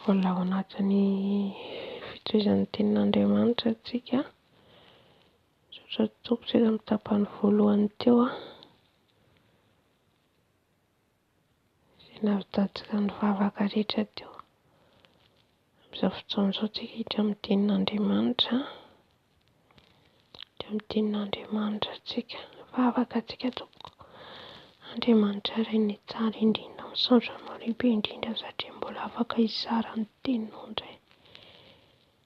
Mbola ao anatin'ny fitohizan'ny tenin'Andriamanitra antsika. Saotra tokotra tsika amin'ny tapany voalohany teo izay nahavitανtsika nivavaka rehetra teo. Amin'izao fotoana izao tsika hiditra amin'ny tenin'Andriamanitra. Hiditra amin'ny tenin'Andriamanitra tsika. Vavaka tsika tompoko. Andriamanitra iray ny tsara indrindra. Misaotra anao lehibe indrindra satria mbola afaka hizara ny teninao indray.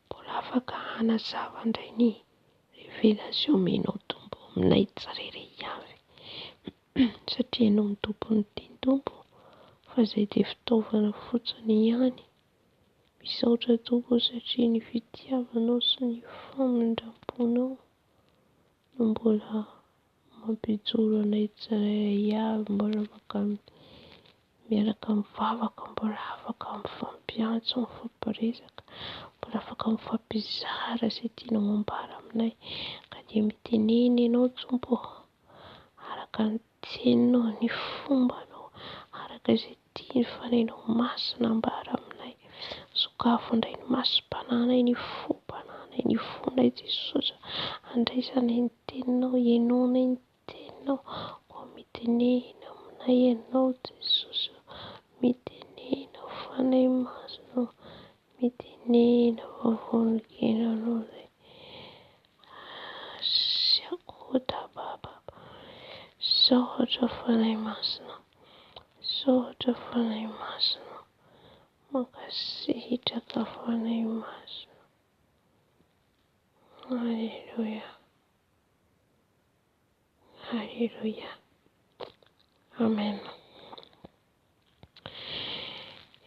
Mbola afaka hanazava indray ny révélation omenao Tompo aminay tsirairay avy. Satria ianao ny tompon'ny teny Tompo. Fa izay dia fitaovana fotsiny ihany. Misaotra Tompo satria ny fitiavanao sy ny famindramponao no mbola mampijoro anay tsirairay avy. Mbola afaka miaraka mivavaka, mbola afaka mifampiantso, mifampiresaka, mbola afaka mifampizara izay tianao ambara aminay. Ka dia mitenena ianao Tompo araka ny teninao, ny fombanao, araka izay tia fanainao masina ambara aminay. Sokafo indray ny masom-panahinay, ny fo-panahinay, ny fonay Jesosy. Andraisanay ny teninao, ienoanay ny teninao. Koa mitenena aminay ianao Jesosy. Mitenena fanahy masonao, mitenena vavonikenanao izay. Siakota baba. Saotra fanahy masonao. Saotra fanahy masonao. Mankasitraka fanahy masonao. Alléluia. Alléluia. Amen.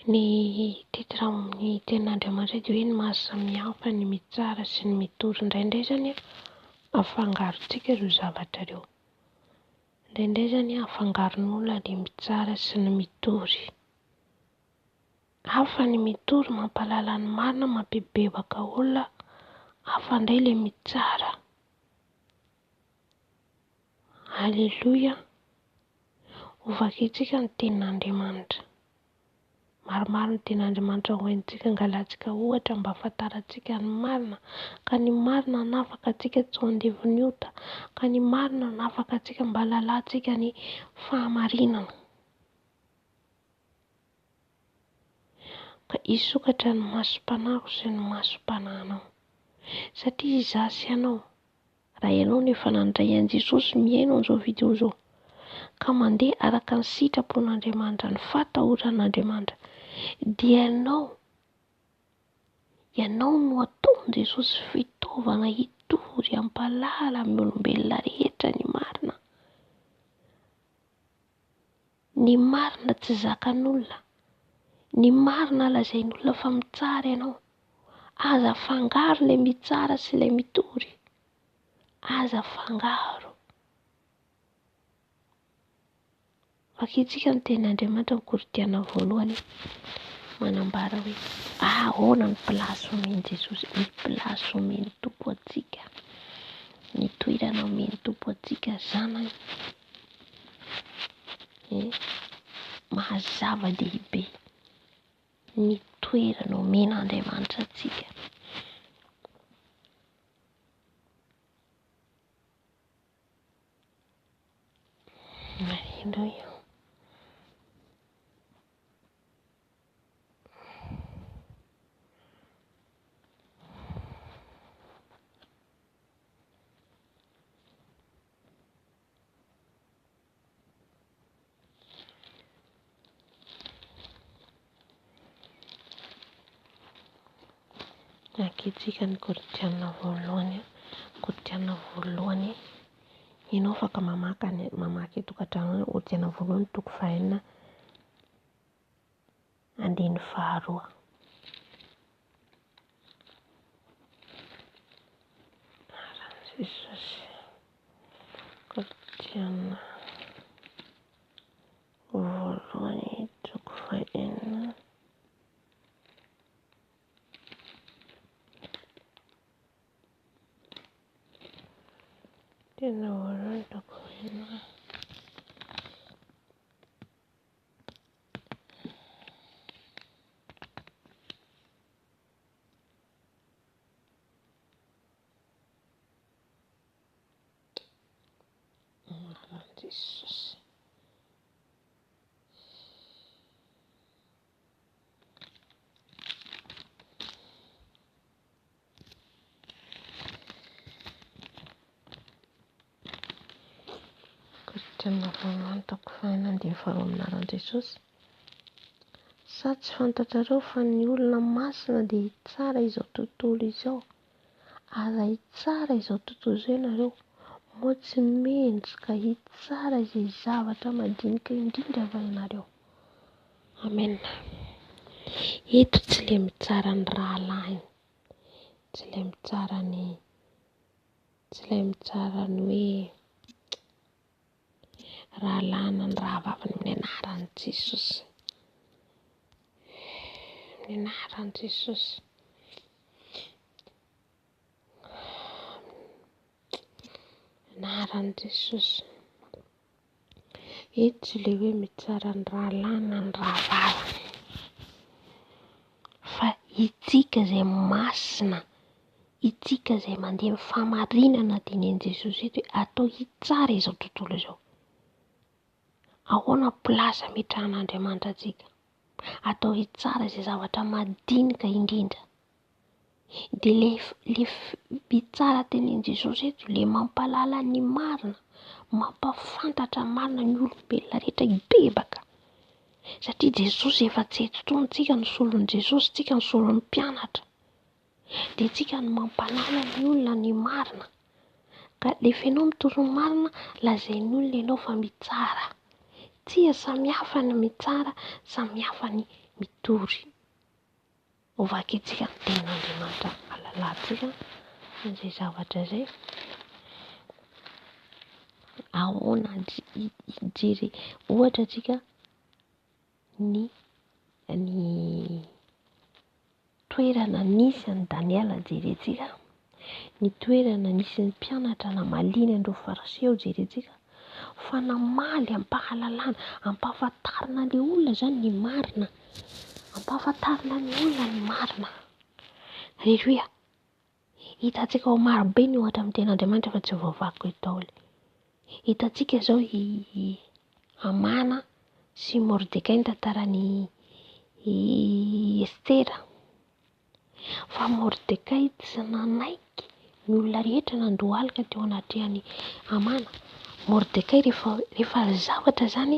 Ny titra amin'ny tenin'Andriamanitra dia hoe ny mahasamihafa, ny mitsara sy ny mitory. Indraindray zany afangarontsika ireo zavatra ireo. Indraindray zany afangaron'olona ny mitsara sy ny mitory. Hafa ny mitory mampalala ny marina, mampibebaka olona. Hafa indray ilay mitsara. Alléluia. Hovakintsika ny tenin'Andriamanitra. Maromaro ny tenin'Andriamanitra hoentintsika angalantsika ohatra mba ahafantarantsika ny marina. Ka ny marina hanafaka antsika tsy ho andevy ota. Ka ny marina hanafaka antsika mba halalantsika ny fahamarinana. Ka hisokatra ny masom-panahiko sy ny masom-panahinao. Satria izaho sy ianao, raha ianao nefa nandray an'i Jesosy miaino an'izao video izao, ka mandeha araka ny sitrapon'Andriamanitra, ny fatahoran'Andriamanitra, dia ianao no ataon'i Jesosy fitaovana hitory hampalala amin'ny olombelona rehetra ny marina. Ny marina tsy zakan'olona. Ny marina lazain'olona fa mitsara ianao. Aza fangaro ilay mitsara sy ilay mitory. Aza fangaro. Vakintsika ny tenin'Andriamanitra amin'ny Korinthiana voalohany manambara hoe ahoana ny pilasy omeny Jesosy, ny pilasy omeny Tompo antsika, ny toerana omeny Tompo antsika zanany. Mahazava-dehibe ny toerana omen'Andriamanitra antsika. Alléluia. Akitsika ny Korinthiana voalohany. Korinthiana voalohany. Ianao afaka mamaky tokantrano Korinthiana voalohany toko 4 andiny 2. Jesosy. Korinthiana voalohany toko 4. Tena voalohany toko 4. Jesosy. Kristianina voalohany fa ny andiny faharoa aminaran'i Jesosy. Sa tsy fantatrareo fa ny olona masina dia tsara izao tontolo izao. Aza hitsara izao tontolo izao ianareo, moa tsy mendrika hitsara izay zavatra madinika indrindra va ianareo. Amen. Eto tsy ilay mitsara ny rahalahy, tsy ilay mitsara ny hoe rahalahina ny rahavaviny amin'ny anaran'i Jesosy. Amin'ny anaran'i Jesosy. Anaran'i Jesosy. Eto tsy ilay hoe mitsara ny rahalahina ny rahavaviny. Fa itsika izay masina, itsika izay mandeha amin'ny famarinana dinen'i Jesosy eto hoe atao hitsara izao tontolo izao. Ahoana plasy ametrahan'Andriamanitra antsika? Atao hitsara izay zavatra madinika indrindra. Dia ilay mitsara tenen'i Jesosy eto, ilay mampahalala ny marina, mampafantatra ny marina ny olombelona rehetra hibebaka. Satria Jesosy efa tsy eto intsony, tsika ny solon'i Jesosy, tsika ny solon'ny mpianatra. Dia tsika no mampalala ny olona ny marina. Ka rehefa ianao mitoro ny marina, lazain'ny olona ianao fa mitsara. Tsia samihafa ny mitsara, samihafa ny mitory. Ho vakintsika ny tenan'Andriamanitra ahalalantsika izay zavatra izay. Ahoana hijery ohatra tsika ny toerana nisy ny Daniela jerentsika, ny toerana nisy ny mpianatra namaliny an'ireo fariseo jerentsika, fa namaly ampahalalana, ampahafantarina ilay olona izany ny marina, ampahafantarina ny olona ny marina. Aleluia! Hitantsika ao marobe ny ohatra amin'ny tenan'Andriamanitra fa tsy voavakyko eto daholo. Hitantsika izao Amana sy Mordekay ny tantaran'ny Estera. Fa Mordekay tsy nanaiky ny olona rehetra nandoha alika teo anatrehany Amana. Mordekay rehefa zavatra zany,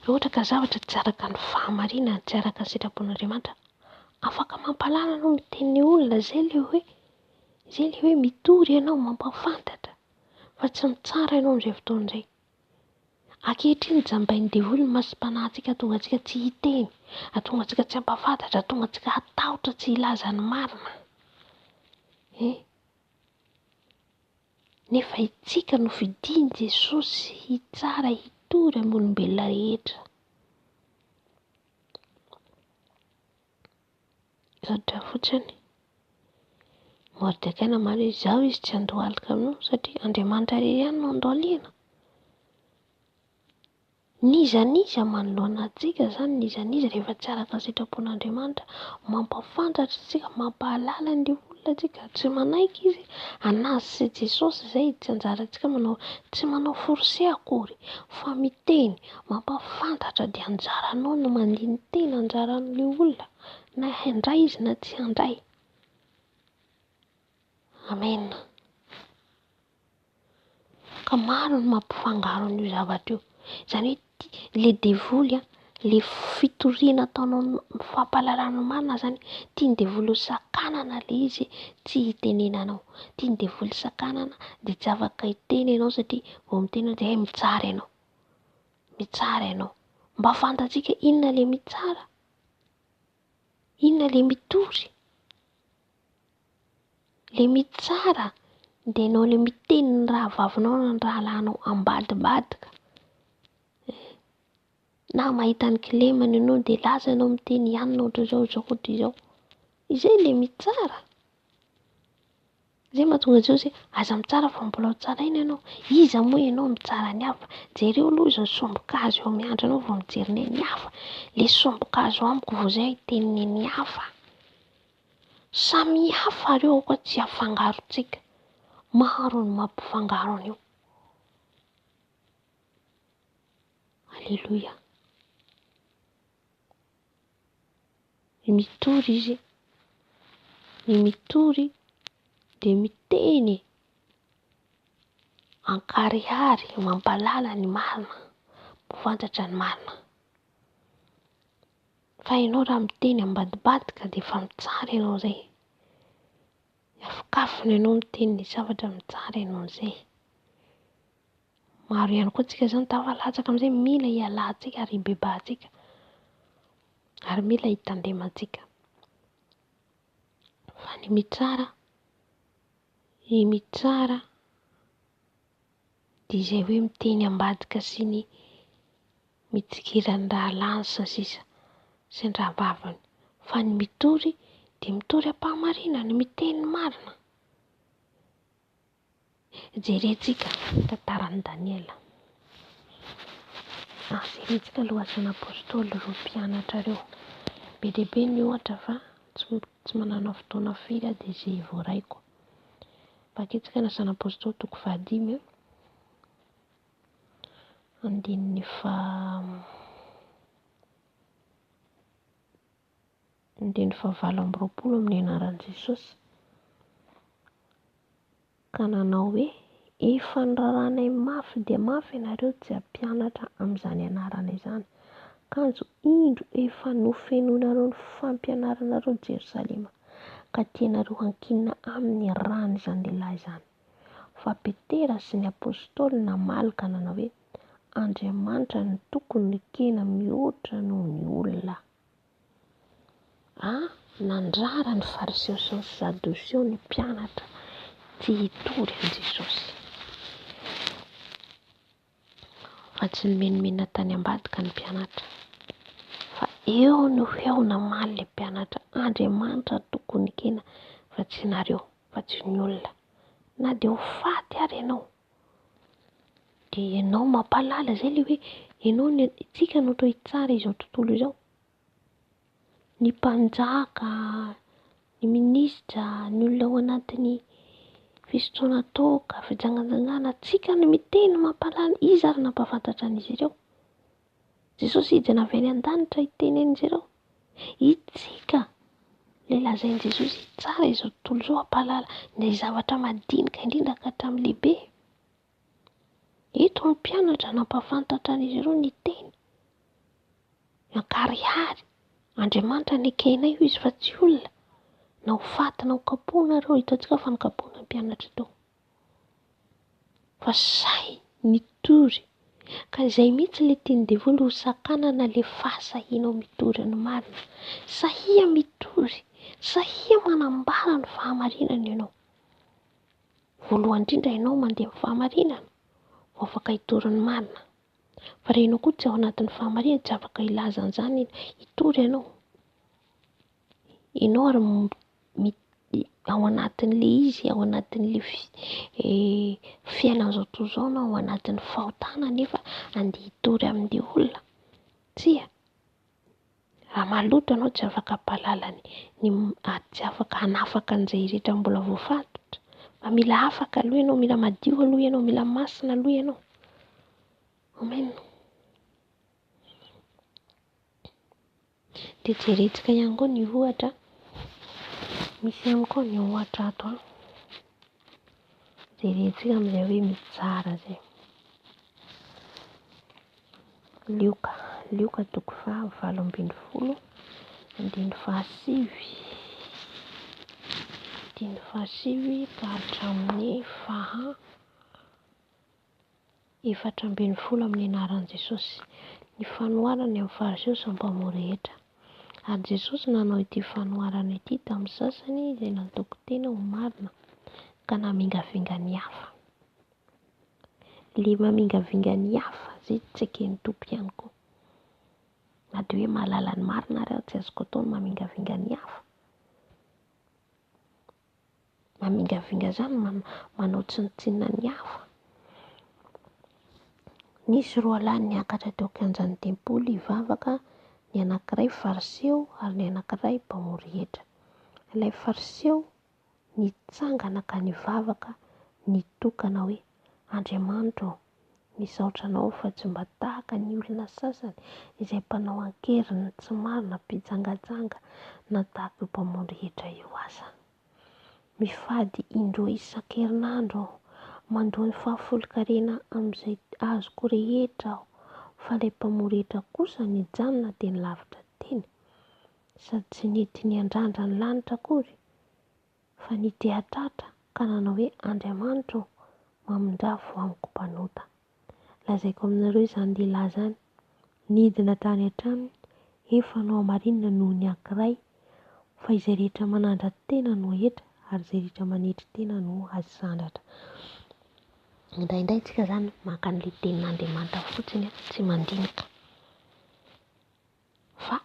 raha ohatra ka zavatra tsy araka ny fahamarinana, tsy araka ny sitrapon'Andriamanitra, afaka mampalala anao miteny ny olona, izay ilay hoe mitory ianao, mampafantatra. Fa tsy mitsara ianao amin'izay fotoana izay. Ankehitriny jambain'ny devoly ny masim-panahintsika hahatonga antsika tsy hiteny, hahatonga antsika tsy hampafantatra, hahatonga antsika hatahotra tsy hilaza ny marina. Nefa itsika no fidian'i Jesosy hitsara, hitory amin'ny olombelona rehetra. Ohatra fotsiny, Mordekay namaly hoe izaho izy tsy handoha alika aminao satria Andriamanitra irery ihany no andao liana. Nizaniza manoloana antsika izany, nizaniza rehefa tsy araka ny sitrapon'Andriamanitra, mampafantatra antsika, mampahalala ny olona antsika, tsy manaiky izy hanazy sy Jesosy izay tsy anjarantsika tsy manao forcé akory, fa miteny, mampafantatra dia anjaranao no mandihy ny teny, anjaran'ilay olona, na handray izy na tsy handray. Amen. Ka maro ny mampifangaro an'io zavatra io. Izany hoe ilay devoly, ilay fitoriana ataonao fampahalalana marina zany, tiany devoly ho sakanana ilay izy, tsy hitenenanao. Tiany devoly sakanana dia tsy afaka hiteny ianao satria vao miteny dia mitsara ianao. Mitsara ianao. Mba fantatsika inona ilay mitsara, inona ilay mitory. Ilay mitsara dia ianao ilay miteny ny rahavavinao na ny rahalahinao ambadibadika. Na mahita ny kilemana ianao dia lasa ianao miteny ihany ohatr'izao ohatr'izao. Izay ilay mitsara. Izay mahatonga Jesosy hoe aza mitsara fa mbola ho tsaraina ianao. Iza moa ianao mitsara ny hafa? Jereo aloha izao sombokazo eo miandry anao vao mijery ny hafa. Ilay sombokazo amiko vao izay hiteniny ny hafa. Samy hafa ireo ka tsy hafangarontsika. Maro ny mampifangaro an'io. Aleloia. Mitory izy, ny mitory dia miteny ankarihary mampalala ny marina, mifantatra ny marina. Fa ianao raha miteny ambadibadika dia efa mitsara ianao izay. Afokafona ianao miteny ny zavatra mitsara ianao izay. Maro ihany koa antsika izao ny tafalatsaka amin'izay, mila hialantsika ary hibebahantsika ary mila hitandemantsika. Fa ny mitsara dia izay hoe miteny ambadika sy ny mitsikira ny raha lany sy ny sisa sy ny raha vavany. Fa ny mitory dia mitory am-pahamarinana, miteny marina. Jerentsika tantaran'i Daniela. Jerentsika lohasan'ny apôstôly ireo mpianatra ireo. Be dia be ny ohatra fa tsy manana fotoana firy dia izay voaraiko. Vakitsika ny asan'ny apôstôly toko 15 andininy fahavalo amby roapolo amin'ny anaran'i Jesosy. Ka nanao hoe efa noraranay mafy dia mafy ianareo dia mpianatra amin'izany anarana izany. Kanjo indro efa nofenonareo ny fampianaranareo Jerosalema, ka tianareo hankinina amin'ny rany izany lehilahy izany. Fa Petera sy ny apôstôly namalaka nanao hoe Andriamanitra ny tokony nikena mihoatra noho ny olona. Nandrara ny fariseo sy ny sadoseo ny mpianatra tsy hitory an' Jesosy. Fa tsy nomenimena tany ambadika ny mpianatra. Fa eo no eo namaly ilay mpianatra. Andriamanitra tokony nikena fa tsy nareo, fa tsy ny olona. Na dia ho faty ary ianao, dia ianao mampalala izay ilay hoe ianao tsika no toa hitsara izao tontolo izao. Ny mpanjaka, ny minisitra, ny olona ao anatin'ny fisotroana toaka, fijangajangana, tsika no miteny mampalala. Iza ary nampahafantatra an'izy ireo? Jesosy hidina avy any an-danitra hitenen'izy ireo. Itsika ilay lazain'i Jesosy hitsara izao tontolo izao hampalala ny zavatra madinika indrindra ka hatramin'ny lehibe. Eto ny mpianatra nampahafantatra an'izy ireo ny teny ankarihary. Andriamanitra nikenay io izy fa tsy olona. Na ho faty na ho kapoana ireo, hitantsika fa nikapoana mpianatra tao. Fa say mitory. Ka izay mihitsy ilay tiany devoly ho sakanana ilay fahasahiana ao mitory ny marina. Sahia mitory, sahia manambara ny fahamarinana ianao. Voalohany indrindra ianao mandeha amin'ny fahamarinana, ho afaka hitory ny marina. Fa raha ianao koa tsy ao anatin'ny fahamarinana, tsy afaka hilaza an'izany hitory ianao. Ianao ary ao anatin'ilay izy, ao anatin'ilay fiainana izao tontolo izao, na ao anatin'ny fahotana nefa andeha hitory amin'ilay olona. Tsia, raha maloto ianao tsy afaka hampalala tsy afaka hanafaka an'izay rehetra mbola voafatotra. Fa mila afaka aloha ianao, mila madio aloha ianao, mila masina aloha ianao. Amen. Dia jerentsika ihany koa ny ohatra. Misy ihany koa ny ohatra ato. Jerentsika amin'izay hoe mitsara izay. Lioka toko 7:20 andininy 7 ka hatramin'ny 4:40 amin'ny anaran'i Jesosy. Ny fanoharana amin'ny fariseo sy ny mpamory hetra. Ary Jesosy nanao ity fanoharana ity tamin'ny sasany izay nataoko teny ho marina ka namingavinga ny hafa. Ilay mamingavinga ny hafa izay tsy eken'ny Tompo ihany koa. Na dia hoe mahalala ny marina ary tsy azoko atao ny mamingavinga ny hafa. Mamingavinga izany manao tsinontsinona ny hafa. Nisy roa lahy niakatra teo kianjan'ny tempoly hivavaka, ny anankiray fariseo ary ny anankiray mpamory hetra. Ilay fariseo nitsangana ka nivavaka nitokana hoe Andriamanitra misaotra anao fa tsy mba tahaka ny olona sasany izay mpanao ankeriny tsy marina, mpijangajanga na tahaka io mpamory hitra io aza. Mifady indroa isan-kerinandro aho, mandoa ny fahafolokarena amin'izay azoko rehetra aho, fa ilay mpamory hitra kosa nijanona dia nilavitra teny, sady tsy nety niandrandra ny lanitra akory, fa nitehatratra ka nanao hoe Andriamanitra mamindrafo amiko mpanota. Lazaiko aminareo izany lehilahy izany, nidina tany an-tranony, efa nao amarinina noho ny ankiray, fa izay rehetra manandra tena no hetra, ary izay rehetra manetry tena no azy sandratra. Indraindray tsika izany maka an'ilay tenin'Andriamanitra fotsiny, tsy mandinika. Fa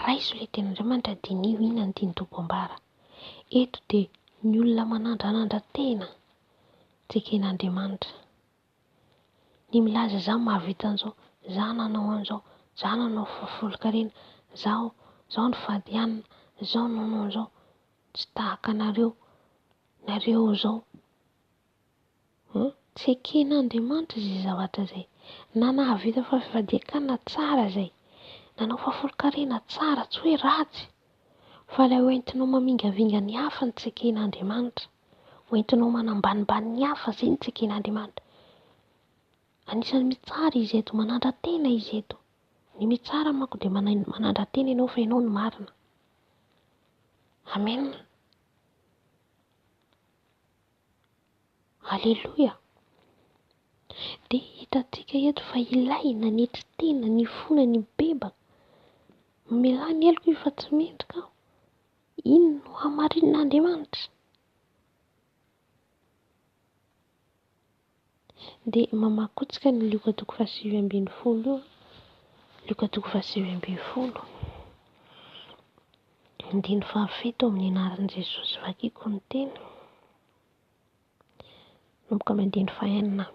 raiso ilay tenin'Andriamanitra dia nio inona no tiany tompo ambara. Eto dia ny olona manandranandra tena tseken'Andriamanitra. Ny milaza izao mahavita an'izao, izaho nanao an'izao, izaho nanao fahafolokarena, izaho nifady hanina, izaho nanao an'izao, tsy tahaka anareo, nareo izao. Tseken'Andriamanitra izay zavatra izay. Na nahavita fifadian-kanina tsara izay, nanao fahafolokarena tsara, tsy hoe ratsy. Fa ilay hoentinao mamingavinga ny hafa ny tseken'Andriamanitra. Hoentinao manambanimbany ny hafa izay ny tseken'Andriamanitra. Anisan'ny mitsara izy eto, manandra tena izy eto. Ny mitsara manko dia manandra tena ianao fa ianao ny marina. Amen. Aleloia. Dia hitantsika eto fa ilay nanetry tena, ny fona, ny bebaka. Mialahy ny heloko io fa tsy mendrika aho. Ino no hamarinan'Andriamanitra? Dia mamaky kotsika ny Luka 7:20 io. Luka 7:20. Andiny fahafito amin'ny anaran'i Jesosy vakiko ny teny. Nomboka amin'ny andiny fahaenina.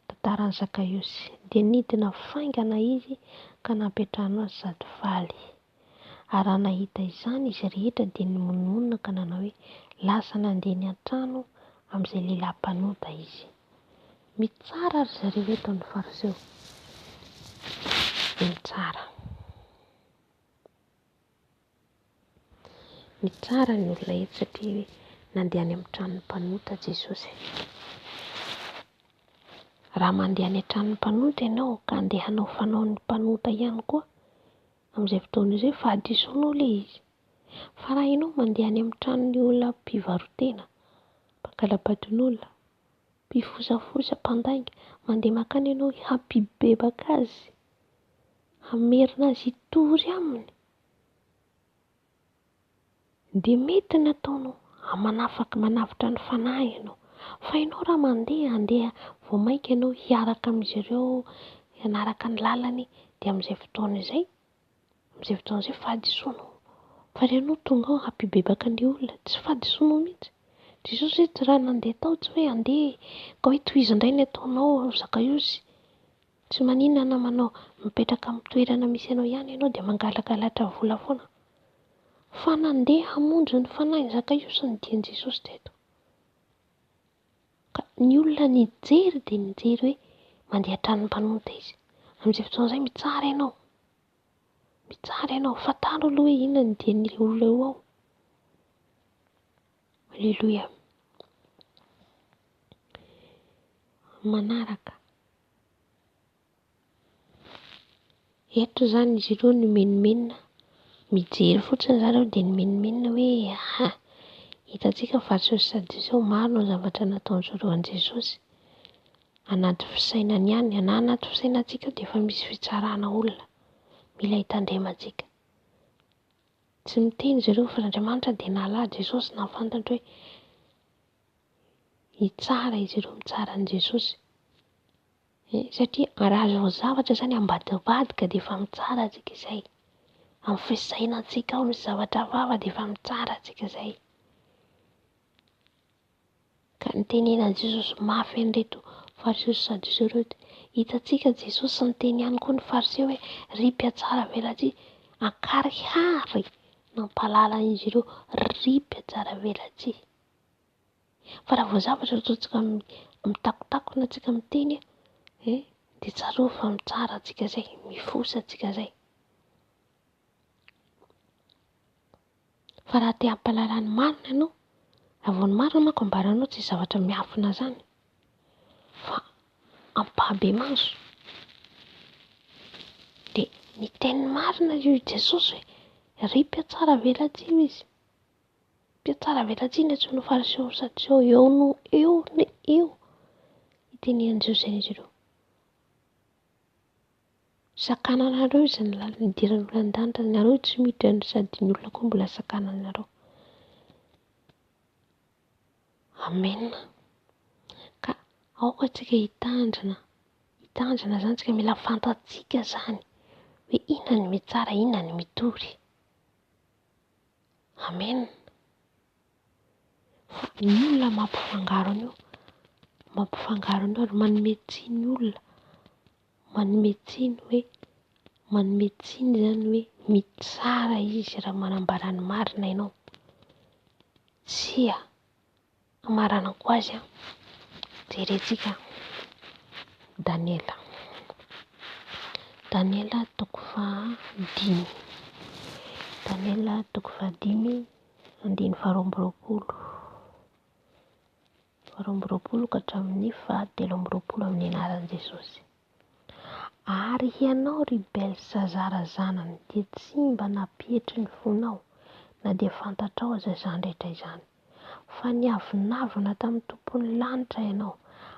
Tantaran'i Zakaiosy. Dia nidina faingana izy ka napetrahana azy sady faly. Ary raha nahita izany izy rehetra dia nimononna ka nanao hoe lasa nandeha ny an-trano amin'izay lehilahy mpanota izy. Mitsara ary zareo eto amin'ny fariseo. Mitsara. Mitsara ny olona eto satria nandeha any amin'ny tranon'ny mpanota Jesosy. Raha mandeha any an-tranon'ny mpanota ianao ka andeha hanao fanaon'ny mpanota ihany koa, amin'izay fotoana izay fa hadisoanao ilay izy. Fa raha ianao mandeha any amin'ny tranon'ny olona mpivarotena, mpakalabaton'olona, mpifosafosa, mpandainga, mandeha makany ianao hampibebaka azy, hamerina azy hitory aminy, dia mety ny ataonao manavitra ny fanahy ianao. Fa ianao raha andeha vao mainka ianao hiaraka amin'izy ireo, hianaraka ny lalany, dia amin'izay fotoana izay fahadisoanao. Fa raha ianao tonga ao hampibebaka ny olona, tsy fahadisoanao mihitsy. Jesosy tsy raha nandeha tao tsy hoe andeha ka hoe tohizo indray ny ataonao Zakaiosy. Tsy maninona manao mipetraka amin'ny toerana misy ianao ihany ianao dia mangalagalatra vola foana. Fa nandeha hamonjy ny fanahin'i Zakaiosy ny dian'i Jesosy teto. Ka ny olona nijery dia nijery hoe mandeha an-tranon'ny mpanota izy. Amin'izay fotoana izay mitsara ianao. Mitsara ianao, fantaro aloha hoe inona ny dian'ilay olona io ao. Aleloia. Manaraka. Eto izany izy ireo ny menomenona. Mijery fotsiny zareo dia ny menomenona hoe hitantsika fariseo sy sadoseo maro no zavatra nataon'izareo an'i Jesosy. Anaty fisainany ihany, na anaty fisainantsika dia efa misy fitsarana olona. Mila hitandremantsika. Tsy miteny zareo fa Andriamanitra dia nalahy Jesosy nafantatra hoe hitsara izy ireo mitsara an'i Jesosy. Satria raha azo zavatra izany ambadibadika dia efa mitsara antsika izay. Amin'ny fisainantsika ao misy zavatra vava dia efa mitsara antsika izay. Ka nitenenan'i Jesosy mafy an'ireto fariseo sy sadoseo ireto. Hitantsika Jesosy niteny ihany koa ny fariseo hoe ry mpiatsara velatsia, hankarihary nampahalala izy ireo, ry mpiatsara velatsia. Fa raha vao zavatra ataontsika mitakotakona antsika miteny, dia tsarao fa mitsara antsika izay, mifosa antsika izay. Fa raha te hampahalala ny marina ianao, raha vao ny marina manko ambaranao tsy zavatra miafina izany, fa ampahabe maso. Dia niteny marina io Jesosy hoe ry mpiatsara velatsia izy, mpiatsara velatsia tsy no fariseho satria eo no eo itenenandreo izay izy ireo. Sakananareo izy ny idiran'ny olona an-danitra, nareo tsy miditra sady ny olona koa mbola sakananareo. Amen. Ka aoka antsika hitandrina izany tsika, mila fantatsika izany hoe inona ny mitsara, inona ny mitory. Amen. Fa ny olona mampifangaro an'io ary manome tsiny ny olona, manome tsiny izany hoe mitsara izy raha manambara ny marina ianao. Tsia amaranako azy jerentsika Daniela 5:10. Daniela 5:10 andiny 12 ka hatramin'ny 17 amin'ny anaran'i Jesosy. Ary ianao ry Belisazara zanany, dia tsy mba nampihitry ny fonao na dia fantatrao aza izany rehetra izany, fa niavinavina tamin'ny tompon'ny lanitra ianao,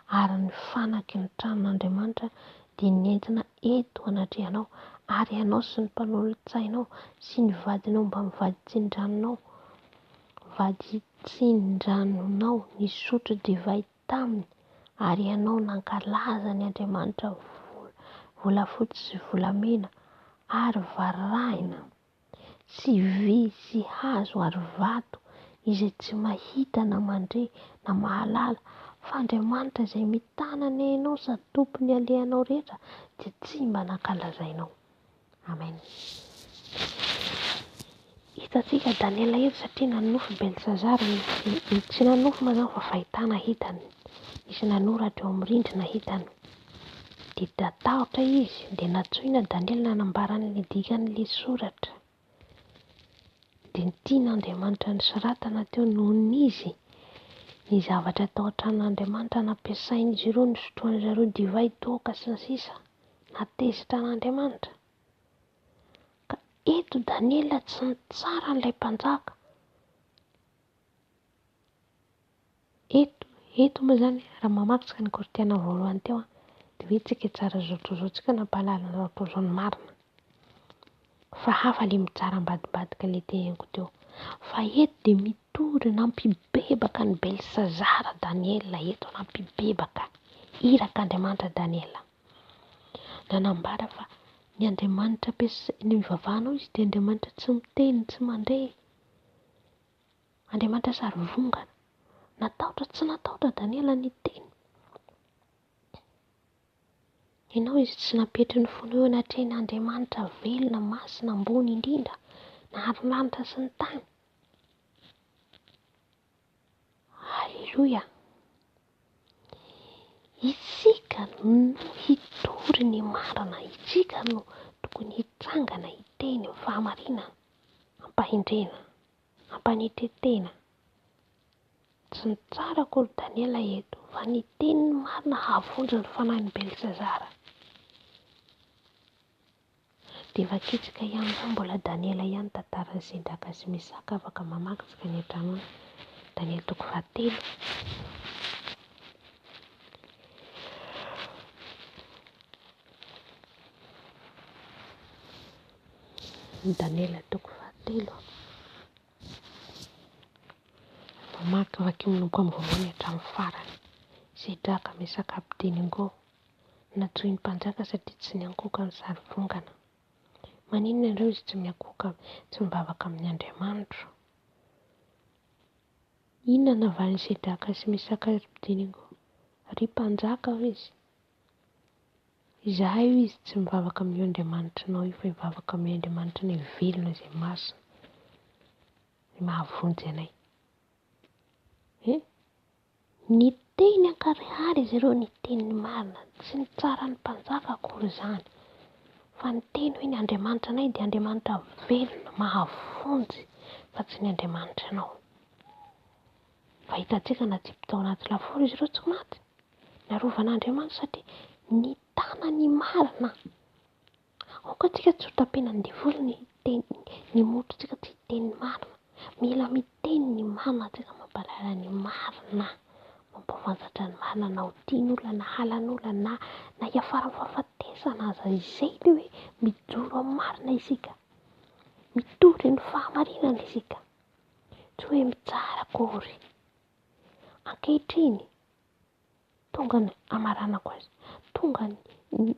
ary ny fanaky ny tranon'Andriamanitra dia nentina eto anatrehanao, ary ianao sy ny mpanolon-tsainao sy ny vadinao mba mivady tsin-dranonao nisotro divay taminy, ary ianao nankalaza ny Andriamanitra volafotsy sy volamena, ary varahina sy vy sy hazo ary vato, izay tsy mahita na mandre na mahalala, fa Andriamanitra izay mitana ny ainao sady tompony alehanao rehetra dia tsy mba nankalazainao. Amen. Hitantsika Daniela eto satria nanofy Belisazara, tsy nanofy ma izany fa fahitana hitany, nisy nanoratra eo amin'ny rindrina hitany. Dia tatahotra izy, dia natsoina Daniela nanambara ny dikan'ilay soratra. Dia nitian'Andriamanitra ny soratana teo noho n'izy ny zavatra tao an-tranon'Andriamanitra nampiasain'izy ireo ny sotroan'izy ireo divay toaka sy ny sisa, natezitra an'Andriamanitra. Ka eto Daniela tsy nitsara n'ilay mpanjaka. Eto moa izany raha mamaky ny Korintena voalohany teo dia hoe tsika tsara zao tsika nampahalala zao ny marina. Fa hafa ilay mitsara ambadibadika ilay teneniko teo. Fa eto dia mitory nampibebaka ny Belisazara Daniela, eto nampibebaka, iraka Andriamanitra Daniela. Nanambara fa ny Andriamanitra ny mivavahanao izy dia Andriamanitra tsy miteny, tsy mandre, Andriamanitra sary vongana. Natahotra tsy natahotra Daniela ny teny. Ianao izy tsy nampihitry ny fonao eo anatrehan'Andriamanitra velona, masina, ambony indrindra, nahary ny lanitra sy ny tany. Halleloia. Isika no hitory ny marina, isika no tokony hitsangana hiteny ny fahamarinana, hampahindrena, hampanitetena. Tsy nitsara akory Daniela eto, fa niteny ny marina hahavonjy ny fanahin'i Belisazara. Dia vakitsika ihany koa mbola Daniela ihany tantaran'i Sedaka sy Mesaka, afaka mamaky tsika ny an-trano any. Daniela 7. Daniela 7. Mamaky vaky manomboka amin'ny voalohany hatramin'ny farany. Sedraka, Mesaka, Abedinego natsoin'ny mpanjaka satria tsy niankoka ny sary vongana. Maninona ireo izy tsy miankoka, tsy mivavaka amin'ny Andriamanitra? Inona navalin'i Sedraka sy Mesaka sy Abedinego? Ry mpanjaka hoy izy, izaho io izy tsy mivavaka amin'ny Andriamanitranao io, fa mivavaka amin'ny Andriamanitra ny velona izay masina, ny mahavonjy anay. Niteny miteny ankarihary izy ireo ny tenin'ny marina, tsy ny tsara ny mpanjaka akory izany, fa ny teny hoe ny Andriamanitra anay dia Andriamanitra velona, mahavonjy, fa tsy ny Andriamanitra anao. Fa hitantsika na tsy tao anaty lafaoro izy ireo tsy maty, narovan'Andriamanitra satria nitana ny marina. Aoka antsika tsy ho tapena ny devolo ny motontsika tsy hiteny ny marina. Mila miteny ny marina antsika, mampahalala ny marina, mampafantatra ny marina, na ho tian'olona na halan'olona na hiafara amin'ny fahafatesana aza izay ilay hoe mijoro amin'ny marina isika, mitory ny fahamarinana isika, tsy hoe mitsara akory. Ankehitriny tonga ny amaranako azy, tonga ny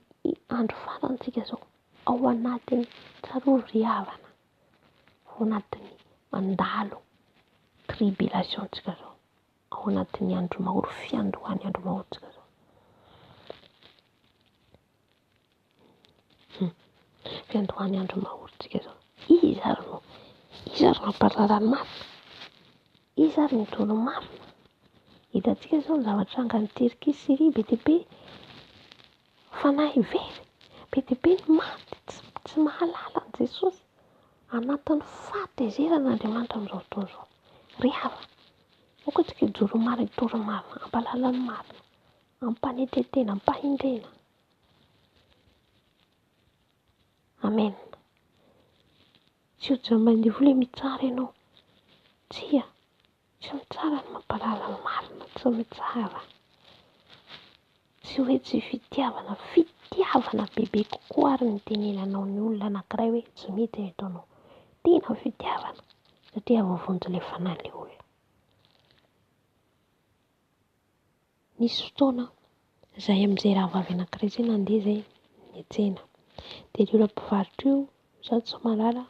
andro farantsika zao ao anatin'ny tsarory-havana, ao anatin'ny mandalo tribulationtsika zao, ao anatin'ny andro mahoro, fiandohan'ny andro mahorotsika zao. Fiandohan'ny andro mahorotsika zao. Iza ary no mamparara ny marina? Iza ary no mitoro ny marina? Hitantsika zao ny zavatra angan'ny Turquie, Syrie, be dia be fanahy very, be dia be ny maty, tsy mahalala an' Jesosy. Anatin'ny fahatezeran'Andriamanitra amin'izao fotoana izao. Ry hava, aoka antsika hijoro marina, hitoro marina, hampalala ny marina, hampanetentena, hampahindrena. Amen. Tsy ho jamban-devoly hoe mitsara ianao. Tsia, tsy mitsara ny mampalala ny marina, tsy mitsara. Tsy hoe tsy fitiavana, fitiavana bebe kokoa ary ny tenenanao ny olona anankiray hoe tsy mety ny ataonao. Tena fitiavana, satria voavonjy ilay fanahin'ilay olona. Nisy fotoana izahay amin'izay rahavavy anankiray izay nandeha izay niantsena. Dia ilay olona mpivarotra io, izaho tsy mahalala,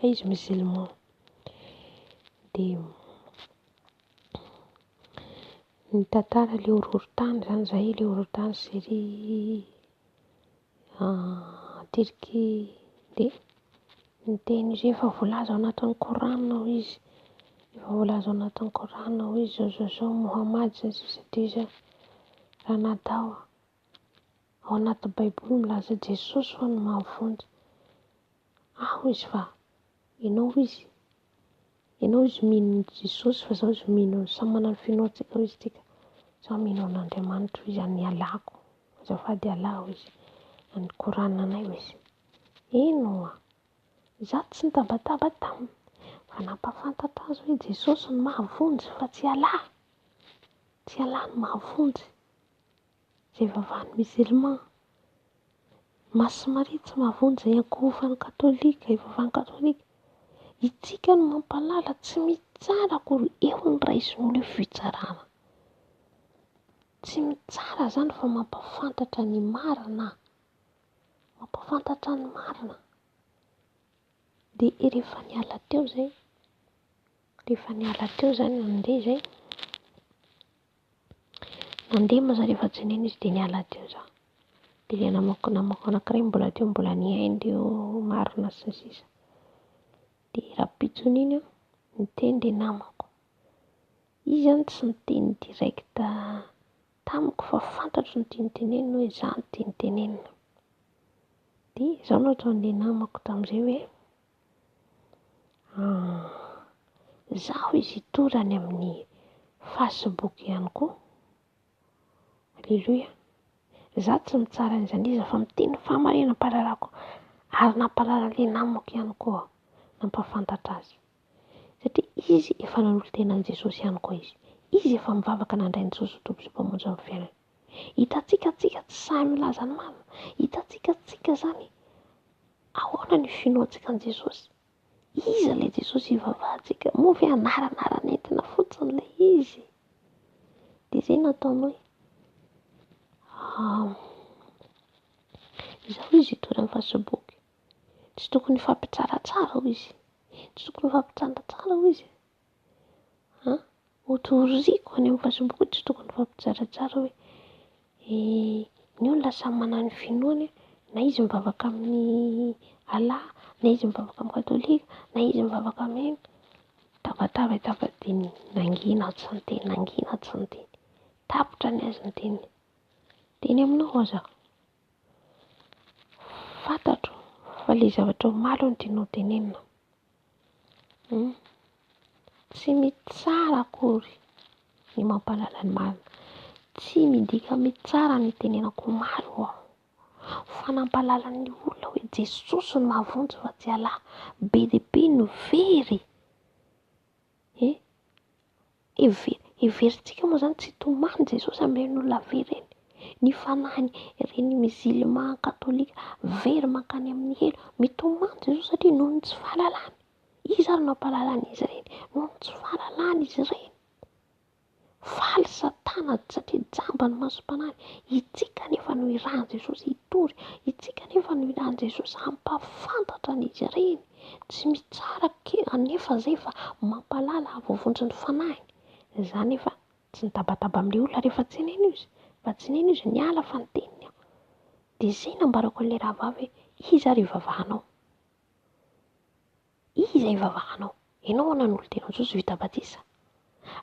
izy musulman. Dia nitantara ilay horohorontany izany izahay, ilay horohorontany Syrie, Turquie. Dia niteny izy efa voalaza ao anatin'ny Korana hoy izy, efa voalaza ao anatin'ny Korana hoy izy zao Mohamady zay raha nadao ao anaty baiboly milaza Jesosy fa ny mahavonjy. Hoy izy fa ianao izy mino Jesosy fa izaho izy mino, samy manana ny finoantsika hoy izy tsika. Izaho mino an'Andriamanitra hoy izy, any Alako, azafady Allah hoy izy, any Korana anay hoy izy. Eno izaho tsy nitabataba taminy, fa nampafantatra azy hoe Jesosy ny mahavonjy fa tsy Allah, tsy Allah ny mahavonjy. Izay vavahan'ny musulman, Masy Maria tsy mahavonjy ankohon'ny katolika, ivavahan'ny katolika. Itsika no mampalala, tsy mitsara akory, eo ny raisin'olona eo fitsarana. Tsy mitsara izany fa mampafantatra ny marina, mampafantatra ny marina. Dia rehefa niala teo izany nandeha izay, nandeha moa izaho rehefa tsinainy izy dia niala teo izaho. Dia ilay namako anankiray mbola teo, mbola niaindy eo marina sy ny sisa. Dia rapitsony iny niteny ilay namako. Izy izany tsy niteny direkta tamiko fa fantatro ny tiany tenenina hoe izaho no tiany tenenina. Dia izao nataon'ilay namako tamin'izay hoe izaho izy hitorany amin'ny Facebook ihany koa. Alleluia. Izaho tsy mitsara an'izany izy fa miteny fahamarinana mpahalalako, ary nampahalala ilay namako ihany koa, nampafantatra azy. Satria izy efa nanolo-tenan'i Jesosy ihany koa izy. Izy efa mivavaka nandray ny Jesosy ho tompo sy mpamonjy amin'ny fiainany. Hitantsika tsy sahy milaza ny marina. Hitantsika izany ahoana ny finoantsika an'i Jesosy. Iza ilay Jesosy ivavahantsika, moa ve anaran'entina fotsiny ilay izy. Dia izay nataony hoe izaho izy hitory amin'ny Facebook. Tsy tokony fampitsaratsara hoy izy. Tsy tokony fampitsaratsara hoy izy. Hotoriako any amin'ny Facebook tsy tokony fampitsaratsara hoe ny olona samy manana ny finoany, na izy mivavaka amin'ny Allah, na izy mivavaka amin'ny katolika, na izy mivavaka amin'ny tabataba dia nangina tsy niteny. tapitra ny azy ny teny. Teny aminao aza. Fantatro fa ilay zavatra omaly no tianao tenenina. Tsy mitsara akory ny mampahalala ny marina. Tsy midika mitsara ny tenenako omaly aho. Fanampahalala ny olona hoe Jesosy no mahavonjy fa tsy alà. Be dia be no very. Heverintsika moa zany tsy tomany Jesosy amin'ireny olona very ireny. Ny fanahy ireny musulman katolika very mankany amin'ny helo. Mitomany Jesosy satria noho ny tsy fahalalany. Izy ary mampahalala an'izy ireny. Noho ny tsy fahalalany izy ireny. Faly Satana satria jamba ny masom-panahy. Itsika nefa no iran'i Jesosy hitory. Itsika nefa no iran'i Jesosy hampafantatra an'izy ireny. Tsy mitsara anefa izay fa mampalala voavondry ny fanahy. Izany efa tsy nitabataba amin'ilay olona rehefa tsenena izy. Fa tsenena izy niala fa niteniny aho. Dia izay nambarako an'ilay rahavavy hoe iza ary ivavahanao. Iza ivavahanao. Ianao ahoana no olon-tena Jesosy vita batisa.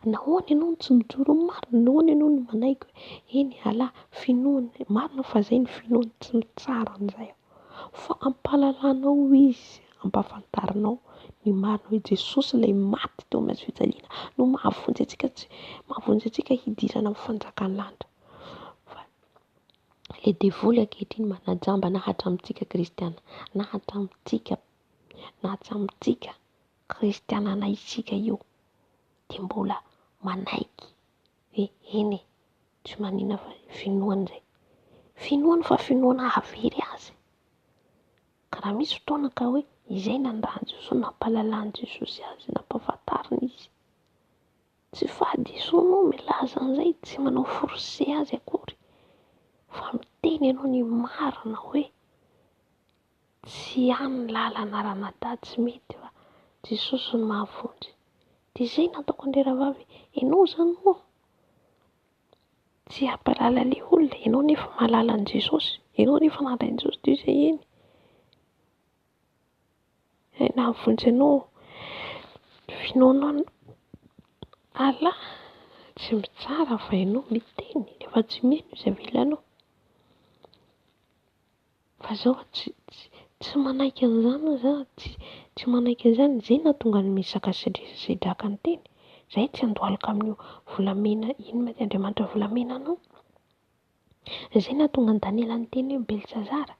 Nahoana ianao no tsy mijoro ny marina. Nahoana ianao no manaiky hoe eny alà finoana. Marina fa izay ny finoana tsy mitsara an'izay. Fa ampahalalanao izy. Ampahafantarinao ny marina hoe Jesosy ilay maty teo amin'ny hazofijaliana no mahavonjy antsika hidirana amin'ny fanjakana lanitra. Fa ilay devoly ankehitriny manajamba na hatramintsika kristiana, na hatramintsika kristianana isika io, dia mbola manaiky hoe eny tsy manina fa finoana izay. Finoana fa finoana havery azy. Ka raha misy fotoana ka hoe izay nandrahan'i Jesosy, nampahalalany Jesosy azy, nampahafantariny izy. Tsy fahadiso no milaza an'izay, tsy manao forcé azy akory. Fa miteny ianao ny marina hoe tsy hany ny lalana ara-nadahy tsy mety fa Jesosy no mahavonjy. Dia izay nataoko an'ilay rahavavy. Ianao izany moa tsy hampalala ilay olona. Ianao nefa mahalala an'i Jesosy. Ianao nefa nandray an'i Jesosy dia izay eny. Nahavonjy ianao finoana alà tsy mitsara fa ianao miteny nefa tsy mino izy avelanao. Fa izao tsy manaiky an'izany za, tsy manaiky an'izany. Izay nahatonga ny misaka sedraka ny teny. Izay tsy handohalika amin'io volamena, ino ma ty Andriamanitra volamena anao. Izay nahatonga ny Daniela ny teny hoe Belsazara.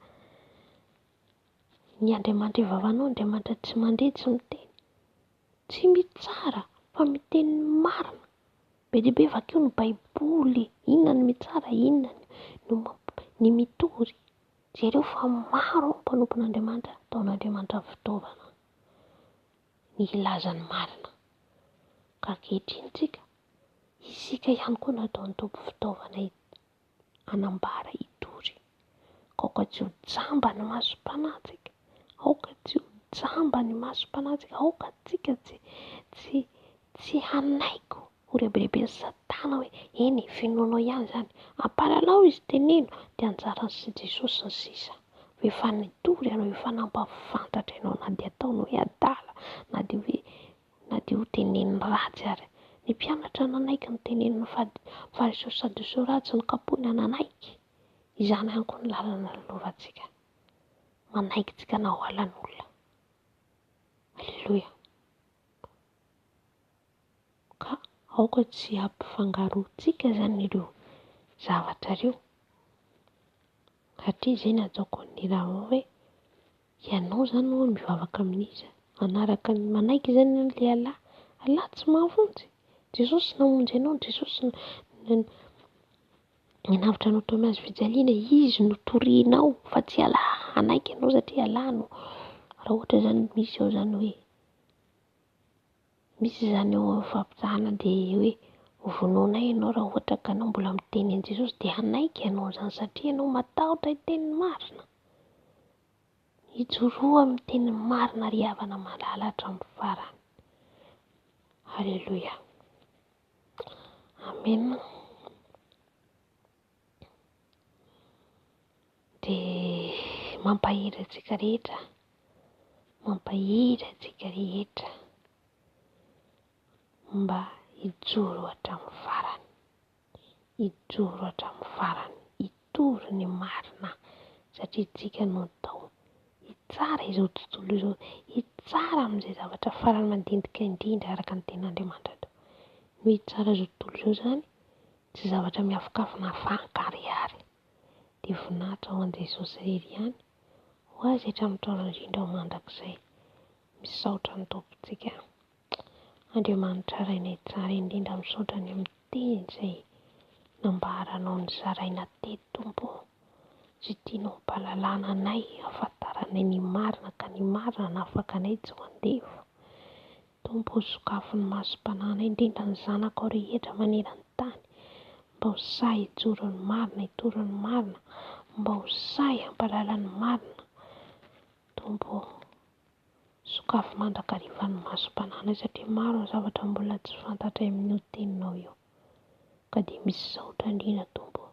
Ny Andriamanitra ivavahanao, Andriamanitra tsy mandre tsy miteny. Tsy mitsara fa miteny marina. Be dia be vakeo ny baiboly. Inona ny mitsara, inona ny mitory. Jereo fa maro ny mpanompon'Andriamanitra, ataon'Andriamanitra fitaovana ny ilazany marina. Ka ankehitriny tsika, isika ihany koa nataon'ny Tompo fitaovana hanambara hitory. Ka aoka tsy ho jamba ny masom-panahy tsika. Aoka tsy ho jamba ny masom-panahy tsika. Aoka tsika tsy hanaiko ho rebelebeny Satana hoe eny finoanao ihany izany. Ampahalalao izy teneno dia anjaran'ny sy Jesosy ny sisa. Efa nitory ianao, efa nampafantatra ianao na dia ataonao hoe adala, na dia ho teneniny ratsy ary. Ny mpianatra nanaiky ny teneniny fariseo sy sadoseo ratsy ny kapoina nanaiky. Izany ihany koa ny lalana lalaovantsika. Manaiky tsika na ho alan'olona. Halleloia. Ka aoka tsy hampifangaroantsika izany ireo zavatra ireo. Satria izay nataoko ny raha hoe ianao izany no mivavaka amin'izy. Manaraka ny manaiky izany ilay alà. Alà tsy mahavonjy. Jesosy namonjy ianao, Jesosy nanavitra anao tao amin'ny hazofijaliana. Izy no torianao fa tsy alà. Hanaiky ianao satria alà no. Raha ohatra izany misy ao izany hoe misy izany ao fampitahana dia hoe vonoina ianao raha ohatra ka anao mbola miteny an'i Jesosy dia hanaiky ianao izany satria ianao matahotra hiteny marina. Hijoroa miteny marina ry havana malala hatramin'ny farany. Halleloia. Amen. Dia mampahiry antsika rehetra. Mampahiry antsika rehetra mba hijoro hatramin'ny farany. hijoro hatramin'ny farany, hitory ny marina satria tsika no tao hitsara izao tontolo izao, hitsara amin'izay zavatra farany mandinika indrindra araka ny tenin'Andriamanitra atao. No hitsara izao tontolo izao izany tsy zavatra miafokafona fankariary. Dia voninahitra ho an'i Jesosy irery ihany ho azy hatramin'ny taona indrindra ho mandrakizay. Misaotra ny tompontsika. Andriamanitra rainay tsara indrindra, misaotra ny amin'ny teny izay nambaranao ny zaraina teto Tompo, sy tianao hampalalana anay, hafantaranay ny marina ka ny marina nafaka anay tsy ho andevo. Tompo, sokafo ny masom-panahinay indrindra ny zanakao rehetra maneran-tany, mba ho sahy hijoro ny marina, hitoro ny marina, mba ho sahy hampalalana ny marina. Tompo, sokafo mandrakariva ny masom-panahinay satria maro ny zavatra mbola tsy fantatray amin'io teninao io. Ka dia misaotra indrindra Tompo,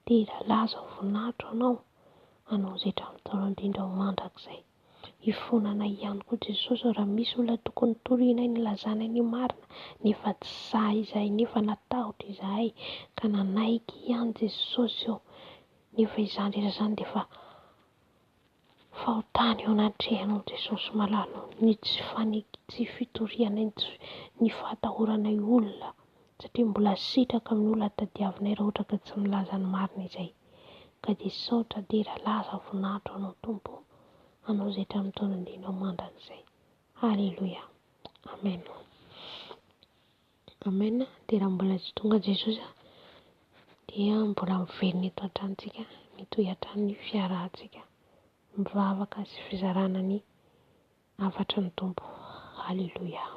dia ilalaza voninahitra anao, anao izay hatramin'ny taona indrindra ho mandrakizay. Hifonanay ihany koa Jesosy raha misy olona tokony torianay ny lazanay ny marina nefa tsy sahy izahay, nefa natahotra izahay ka nanaiky ihany Jesosy eo, nefa izany rehetra izany dia efa fahotana eo anatrehanao Jesosy malalo, tsy fitorianay, ny fahatahoranay olona satria mbola sitraka amin'ny olona tadiavinay raha ohatra ka tsy milaza ny marina izay. Ka dia saotra dia ilalaza voninahitra anao Tompo, anao izay hatramin'ny taona indrindra ho mandrakizay. Haleloia, amen. Amen. Dia raha mbola tsy tonga Jesosy dia mbola miverina eto an-tranontsika, mitohy hatrany fiarahantsika, mivavaka sy fizarana ny hafatry ny Tompo. Haleloia.